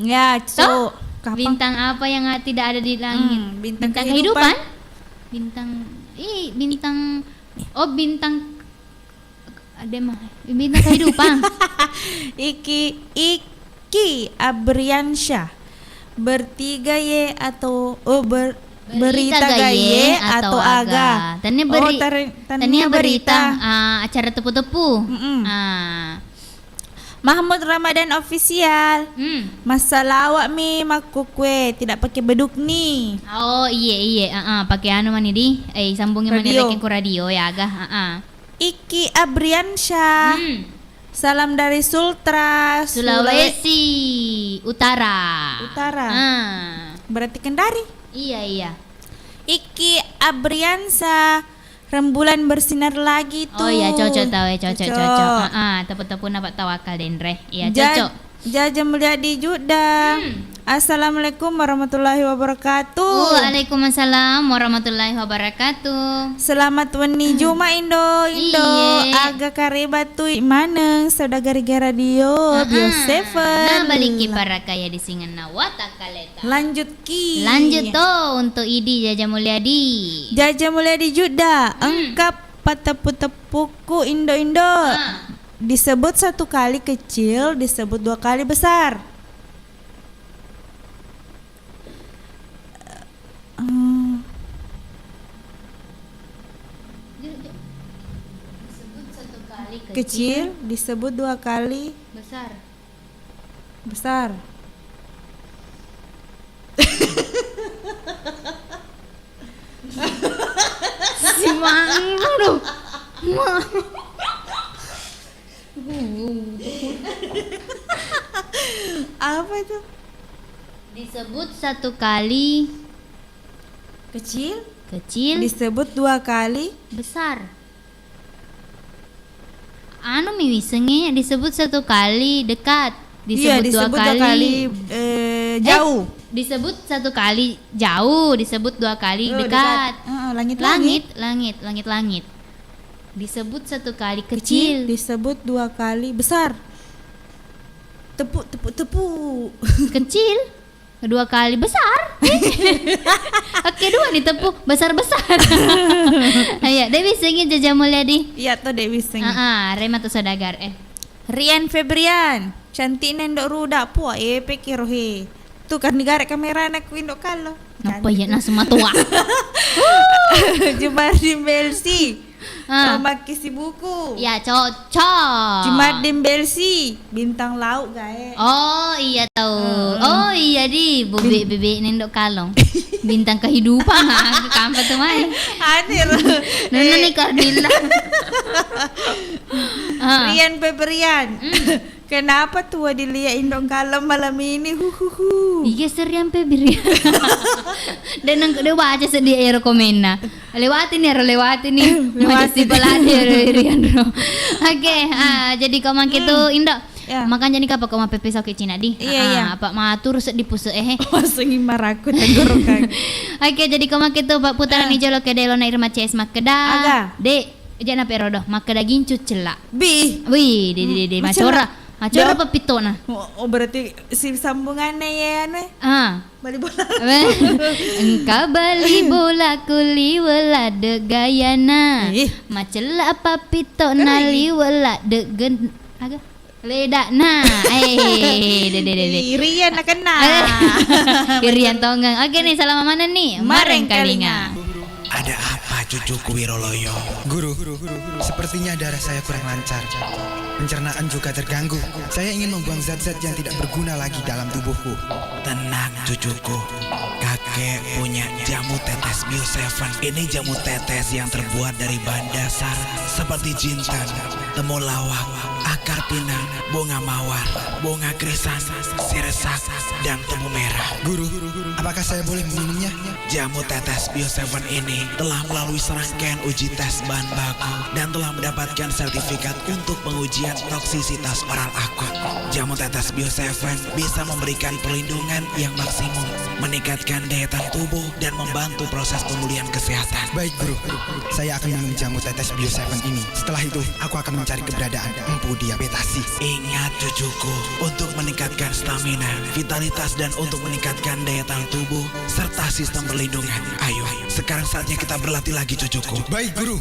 Ya, Toh? Kapan? Bintang apa yang tidak ada di langit? Bintang kehidupan. Bintang ada mah. Bintang kehidupan. Iki Abriansyah. Bertiga ye atau berita gaye atau aga. Tania berita acara tepu-tepu. Mahmud Ramadan official. Masa lawak mi makukwe tidak pakai beduk ni. Oh iya pakai anu mani di sambungin mani Radio. lagi ku radio ya aga. Iki Abriansyah. Salam dari Sulawesi Utara. Berarti Kendari. Iya. Iki Abriansa rembulan bersinar lagi tuh. Oh iya cocok. Tepu-tepu nampak tawakal dendre. Iya cocok. Jaja mulia di Juda. Assalamualaikum warahmatullahi wabarakatuh. Waalaikumsalam warahmatullahi wabarakatuh. Selamat wani Juma Indo Iye. Aga kare batu maneng saudagari radio Bio Seven. Nah baliki para kaya di singena watakaleta. Lanjut Lanjut tuh untuk Idi Jaja Mulyadi. Jaja Mulyadi Juda. Engkap patepu-tepuku Indo disebut satu kali kecil, disebut dua kali besar. Disebut satu kali Kecil disebut dua kali besar. Si Mang Apa itu? disebut satu kali Kecil disebut dua kali besar. Anu miwisengnya disebut satu kali dekat, disebut, disebut dua kali, jauh. disebut satu kali jauh, disebut dua kali dekat. Langit. Disebut satu kali kecil, disebut dua kali besar. Tepuk. kecil, dua kali besar. Oke, dua ditepuk besar-besar. Ayo, Dewi singin Jaja Mulyadi. Iya tuh Dewi sing. Rema tuh saudagar. Rian Febrian, cantik nendok rudak puak pekirohe. Tuh kan digarek kamera anak indok kalo. Apa ya nah semua tua. Jumardim Belsi. Sama kisi buku. Ya cocok. Jumardim Belsi, bintang laut gae. Oh iya tahu. Oh iya di bebek nendok kalong. Bintang kehidupan ke kampung tuh main. Hadir. Nona nih Kardila. Rian Febrian. Kenapa tua dilihat indong kalem malam ini? Iya serian Febri. Dan nang dia baca sedih air komenna. Lewatin nih. Masih peladi Rian. Oke, jadi kau mak itu Indo. Ya. Makan jadi apa kau mau pepe sok Cina di? Iya. Apa matur set dipuse Wasengi maraku tenggorokan. Oke, jadi kau mak itu Pak putaran ijo lo kedelo na Irma CS makeda. Aga. Jana perodoh makeda gincut celak. Wih, di macora. Macora apa pitona? Oh berarti si sambungannya ya bali bola. Engkau bali bola kuli wala de gayana. Macela apa pitona li wala de gen aga ledak na. Rian nak kena. Rian tonggang. Oke nih salam mana nih? Mareng Kalinga. Ada apa cucuku Wiroloyo? Guru, sepertinya darah saya kurang lancar. Pencernaan juga terganggu. Saya ingin membuang zat-zat yang tidak berguna lagi dalam tubuhku. Tenang cucuku, kakek punya jamu tetes Bio 7. Ini jamu tetes yang terbuat dari bahan dasar seperti jintan, temulawak, akar pinang, bunga mawar, bunga krisan, siresak, dan tebu merah. Guru, apakah saya boleh meminumnya? Jamu tetes Bio 7 ini telah melalui serangkaian uji tes bahan baku dan telah mendapatkan sertifikat untuk pengujian toksisitas oral akut. Jamu tetes Bio 7 bisa memberikan perlindungan yang maksimum, meningkatkan daya tahan tubuh dan membantu proses pemulihan kesehatan. Baik guru, saya akan minum jamu tetes Bio 7 ini. Setelah itu, aku akan mencari keberadaan Empu Diabetasi. Ingat cucuku, untuk meningkatkan stamina, vitalitas dan untuk meningkatkan daya tahan tubuh serta sistem perlindungan. Ayo, sekarang saatnya kita berlatih lagi cucuku. Baik guru.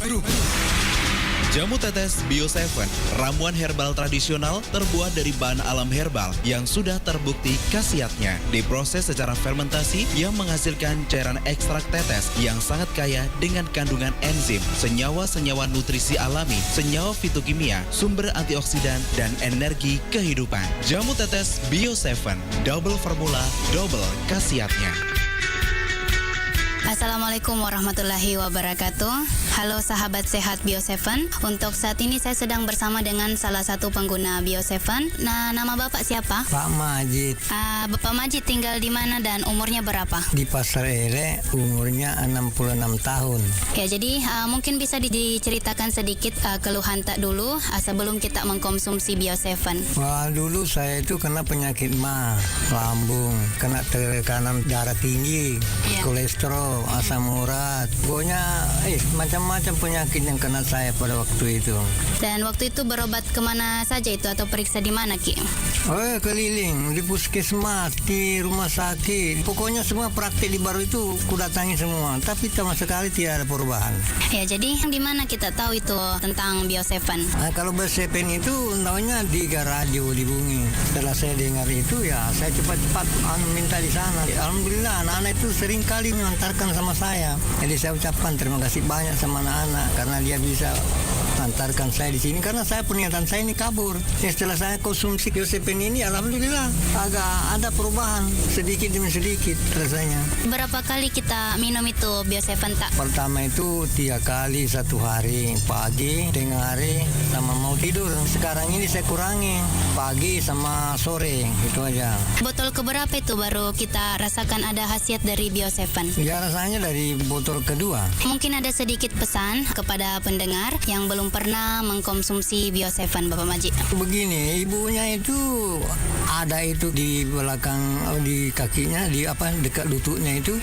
Jamu tetes Bio 7, ramuan herbal tradisional terbuat dari bahan alam herbal yang sudah terbukti khasiatnya. Diproses secara fermentasi yang menghasilkan cairan ekstrak tetes yang sangat kaya dengan kandungan enzim, senyawa-senyawa nutrisi alami, senyawa fitokimia, sumber antioksidan, dan energi kehidupan. Jamu tetes Bio 7, double formula, double khasiatnya. Assalamualaikum warahmatullahi wabarakatuh. Halo sahabat sehat Bio7. Untuk saat ini saya sedang bersama dengan salah satu pengguna Bio7. Nah, nama Bapak siapa? Pak Majid. Bapak Majid tinggal di mana dan umurnya berapa? Di Pasar Ere, umurnya 66 tahun. Ya, jadi mungkin bisa diceritakan sedikit keluhan tak dulu sebelum kita mengkonsumsi Bio7. Wah, dulu saya itu kena penyakit mah, lambung, kena tekanan darah tinggi, kolesterol, asam urat. Pokoknya macam-macam penyakit yang kena saya pada waktu itu. Dan waktu itu berobat kemana saja itu atau periksa di mana, Ki? Keliling di puskesmas, di rumah sakit. Pokoknya semua praktik di baru itu kudatangi semua, tapi sama sekali tidak ada perubahan. Ya, jadi di mana kita tahu itu tentang Bio7? Nah, kalau Bio7 itu tahunya di radio di Bumi. Setelah saya dengar itu ya saya cepat-cepat minta di sana. Alhamdulillah anak-anak itu sering kali mengantarkan sama saya. Jadi saya ucapkan terima kasih banyak sama anak-anak karena dia bisa antarkan saya di sini karena saya pernyataan saya ini kabur. Ya, setelah saya konsumsi Bio7 ini alhamdulillah agak ada perubahan sedikit demi sedikit rasanya. Berapa kali kita minum itu Bio7 tak? Pertama itu 3 kali satu hari, pagi, tengah hari, sama mau tidur. Sekarang ini saya kurangi pagi sama sore, itu aja. Botol keberapa itu baru kita rasakan ada khasiat dari Bio7? Ya, rasanya dari botol kedua. Mungkin ada sedikit pesan kepada pendengar yang belum pernah mengkonsumsi Bio7, Bapak Majid. Begini, ibunya itu ada itu di belakang, di kakinya, di dekat lututnya itu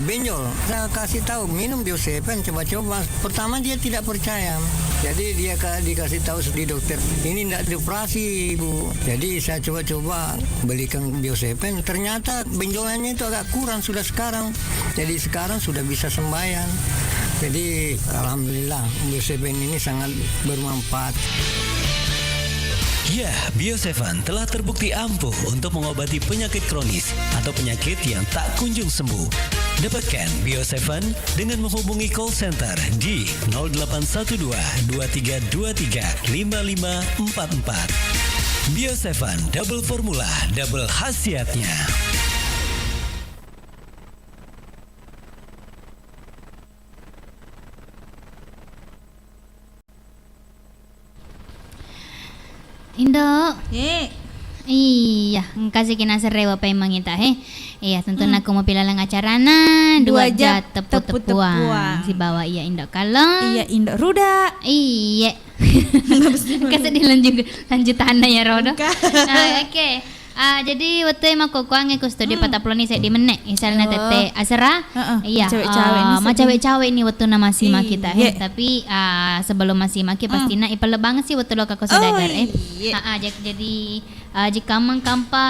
benjol. Saya kasih tahu minum Bio7, coba-coba. Pertama dia tidak percaya, jadi dia dikasih tahu di dokter ini tidak dioperasi ibu. Jadi saya coba-coba belikan Bio7, ternyata benjolannya itu agak kurang sudah sekarang. Jadi sekarang sudah bisa sembahyang. Jadi alhamdulillah Bio7 ini sangat bermanfaat. Ya, Bio7 telah terbukti ampuh untuk mengobati penyakit kronis atau penyakit yang tak kunjung sembuh. Dapatkan Bio7 dengan menghubungi call center di 0812 2323 5544. Bio7 double formula, double khasiatnya. Indo. Iya, kasih kena serewa pa mangita Iya, tentu aku mau pilalang acarana 2 jat tepu-tepuan. Si bawa iya Indo kalau. Iya Indo Ruda. Iya. Kasih lanjutannya ya Rodo. Oke. Jadi waktu yang aku kuangi ku studi pataploni saya di menek misalnya tete asera iya cewek-cewek ini waktu nama sima kita tapi sebelum masih maki pastinya ipal banget sih waktu lo kakak saudagar jadi jika mengkampa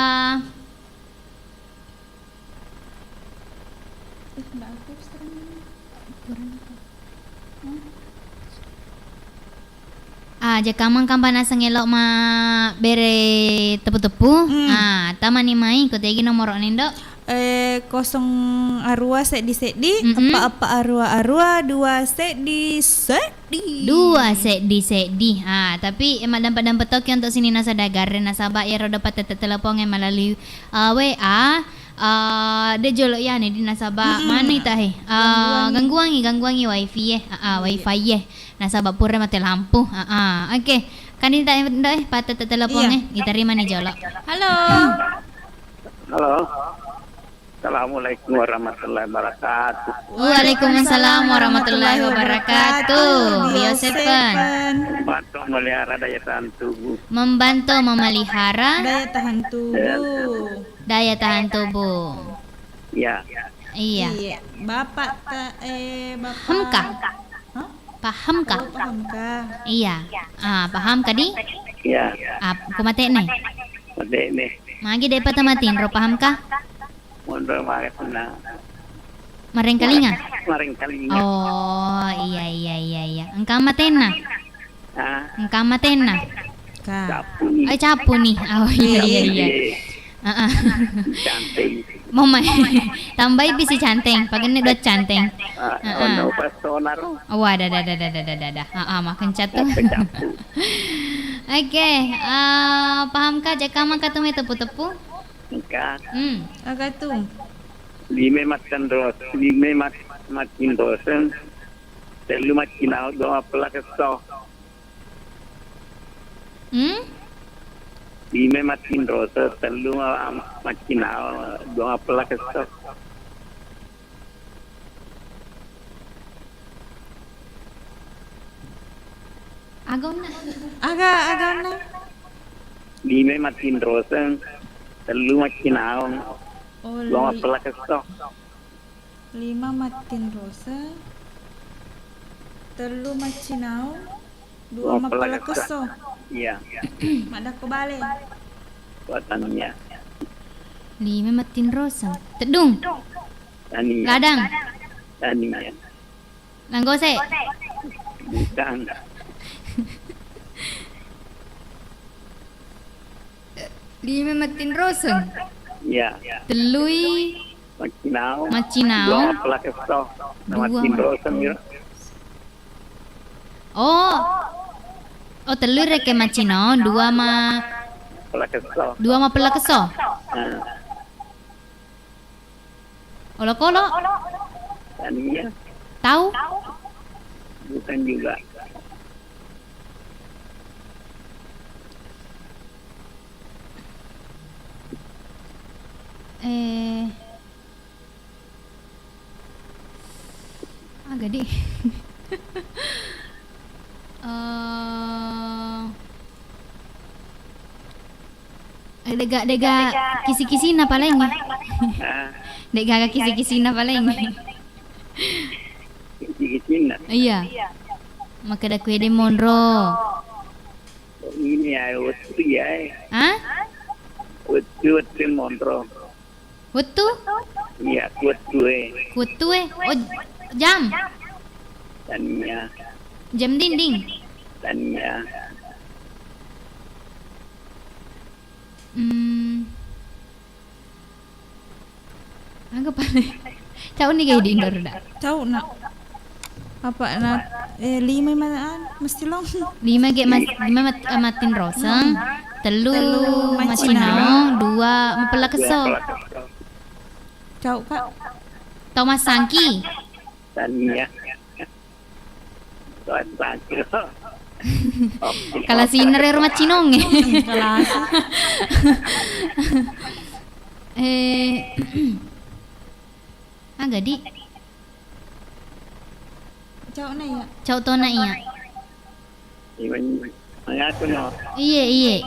jika mengkampana sengelok ma bere tepu-tepu taman ni mai ko tegi nomor nindo 0 arua sedi apa arua 2 sedi tapi emak dampat toki untuk sini nasa dagar nasabak ya roda patet telepon melalui WA de jolo ya nih di nasabak mana itahe gangguangi wifi wifi nasabak pura mati lampu oke kan ini tak patet teleponnya diterima nih jolo. Halo. Assalamualaikum warahmatullahi wabarakatuh. Waalaikumsalam warahmatullahi wabarakatuh. Bio7 membantu memelihara daya tahan tubuh. Membantu memelihara daya tahan tubuh. Iya. Bapak Hamka. Pahamkah? Iya. Paham kadi? Iya. Kumate nih. Magi dapat tamatin ro pahamkah? Mundur mari puna. Maring kalinga. Oh, iya. Engkau matena. Engkau matena. Capu nih. Oh iya. Cantik. Mama, tambah bisi canteng, pagani dot canteng. Ono pastonar. Wah, dah. Makan catu. Oke, pahamkah jaka maka tuh tepu-tepu? Enggak. Agak tuh. Lime makan dosen. Telu macinao dua pelak keso. Lima matin rosa telu macinao dua pelak keso. Agak Lima matin rosa telu macinao dua pelak keso. 5 matin rosa, 3 macinao, 2 mapala keso. Iya. Madah ko bale. Buatannya. 5 matin rosa. Tedung. Tania. Ladang. Tania. Langgose. Bukan. Lima matin rosa. Iya. Telui. Macinao. Macinao. Dua pelak keso. Dua Matin rosa mira. Oh. Oh, telur reke macino, 2 ma Pelak keso. 2 ma pela keso. Olo-kolo. Tania. Tahu? Bukan juga. Agak di. Dega kisi-kisi na paling. Dega kisi-kisi na paling. Kisi-kisi na. Iya. Maka da kue de monro. Ini ya, waktu ya. Hah? Waktu monro. Wetu? Iya, waktu Wetu Oh, jam. Tania. Jam dinding. Tania. Agak paling. Cau ni kayak di Indo dah. Tahu nak. Apa nak 5 mana mesti long. 5 matin roseng, telu macino, 2 mapela keso. Tahu Kak. Thomas Sangki. Tania. Kalau sinere rumah cinong Kelas. Agak di. Cau na ya. Cau to na iya. Mengaku no. Iya.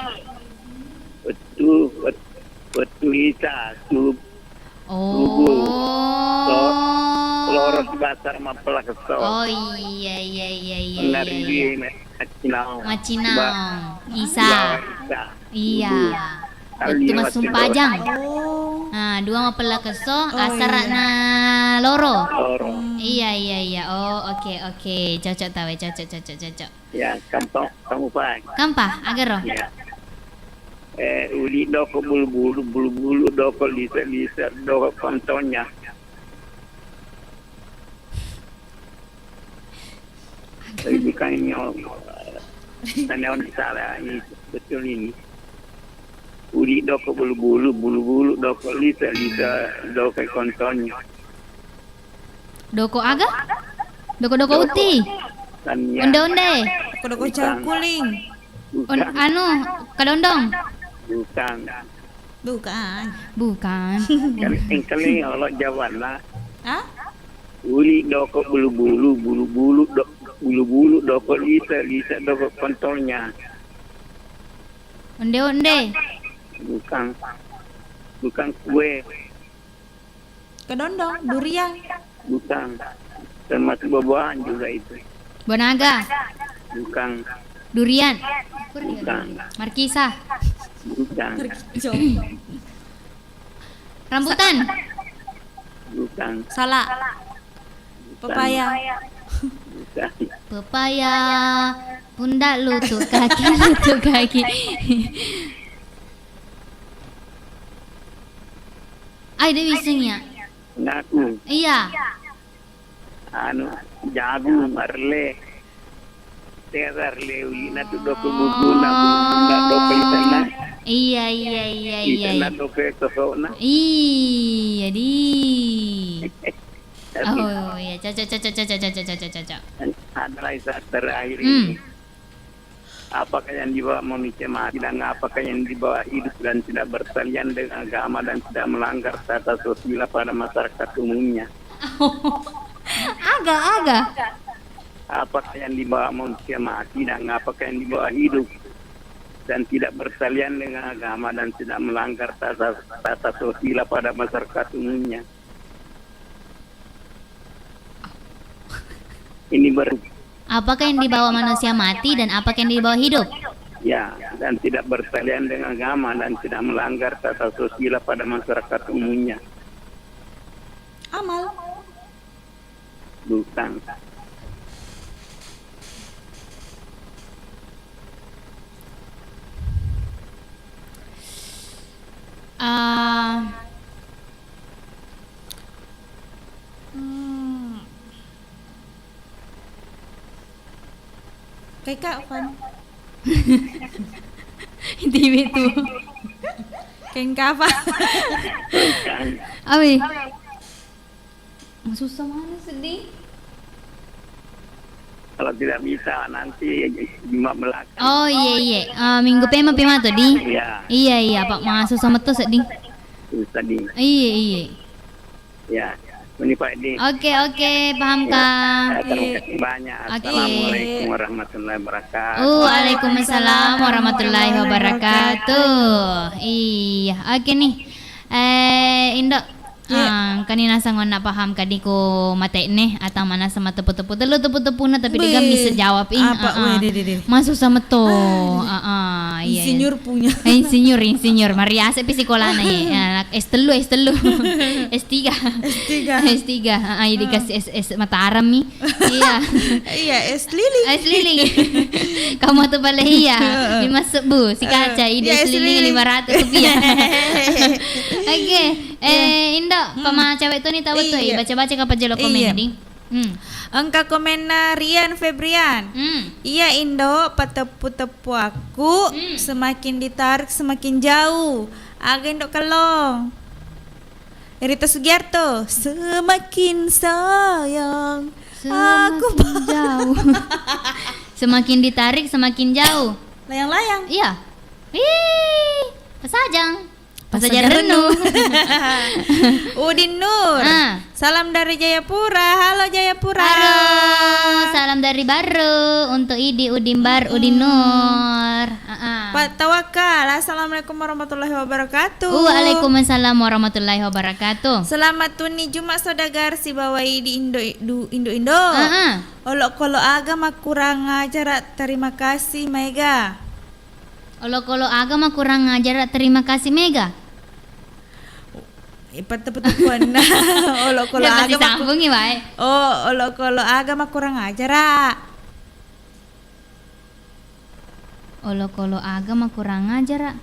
Betul isa tu. Oh. Loros basar mapela keso. Oh iya. Nari macinao. Macinao. Isa. Iya. Itu masuk pajang. Nah, 2 mapela keso, asara na loro. Iya. Oh, oke. Cocok tawe, cocok. Ya, kamu pak. Kampah, agar roh. Ya. Uli doko bulu-bulu doko lisa doko kontonya. Ini kan ini tanawan salah ini betul ini. Uli doko bulu-bulu doko lisa doko kontonya. Doko aga? Doko uti. Tanya. Onde. Doko cakuling. Kadondong. Bukan. Kali Allah jawab lah. Hah? Uli doko bulu-bulu doko lisa doko kontolnya. Onde. Bukan kue. Kedondong, durian. Bukan. Termasuk buah-buahan juga itu. Bonaga. Bukan. Durian. Bukan. Markisa. Bukan. Rambutan. Bukan. Salah. Pepaya. Bukan. Pepaya. Pundak lutut kaki. Ay, dia bisanya. Ngaku. Iya. Jagung marle. Terarle ulina tu doko buguna doko itana. Iya. Itana doko kosona. Iya di. Oh iya, cocok. Adalah saat terakhir ini. Apakah yang dibawa manusia mati dan apakah yang dibawa hidup dan tidak bersalian dengan agama dan tidak melanggar tata sosial pada masyarakat umumnya? Agak. Apakah yang dibawa manusia mati dan apakah yang dibawa hidup dan tidak bersalian dengan agama dan tidak melanggar tata sosial pada masyarakat umumnya? Ini Apakah yang dibawa manusia mati dan apakah yang dibawa hidup? ya, dan tidak bersalian dengan agama dan tidak melanggar tata sosial pada masyarakat umumnya. Amal. Bukan. Kayak Kak Van. TV itu. Kayak Kak Van. Bukan. Abi. Susah mana sedih. Kalau tidak bisa nanti Jumat belakang. Oh iya. Minggu pema tuh di. Iya. Iya Pak masuk sama tuh sedih. Tadi. Iya. Ya. Ini Pak Edi. Oke, paham Kang. Terima kasih banyak. Assalamualaikum warahmatullahi wabarakatuh. Waalaikumsalam warahmatullahi wabarakatuh. Iya, oke nih. Indo. Kan nasa ngon nak paham kadiko mate nih atau mana sama tepu-tepu na tapi dia bisa jawab masuk sama to. Iya. Insinyur punya. Insinyur. Maria se psikolana ya. S3. S3. Dikasih S Mataram nih. Iya. Iya, S Liling. Kamu tuh balik iya. Dimasuk Bu, si kaca ide S Liling 500 rupiah. Oke. Indo, pama cewek tuh nih tahu tuh, baca-baca kapan jelo komen nih. Angka komen Rian Febrian. Iya Indo, patepu-tepu aku semakin ditarik semakin jauh. Aga Indo kalong. Rita Sugiarto, semakin sayang aku jauh. Semakin ditarik semakin jauh. Layang-layang. Iya. Pasajang renung. Udin Nur. Salam dari Jayapura. Halo Jayapura. Halo. Salam dari Baru untuk Udin Nur. Pak Tawakal. Assalamualaikum warahmatullahi wabarakatuh. Waalaikumsalam warahmatullahi wabarakatuh. Selamat tuni Jumat Saudagar si bawai di Indo. Olok-olok agama kurang ajar. Terima kasih Mega. Olok-olok agama kurang ajar. Terima kasih Mega. Petepuan. Olok-olok agama sambungi wae. Olok-olok agama kurang ajar. Olok-olok agama kurang ajar.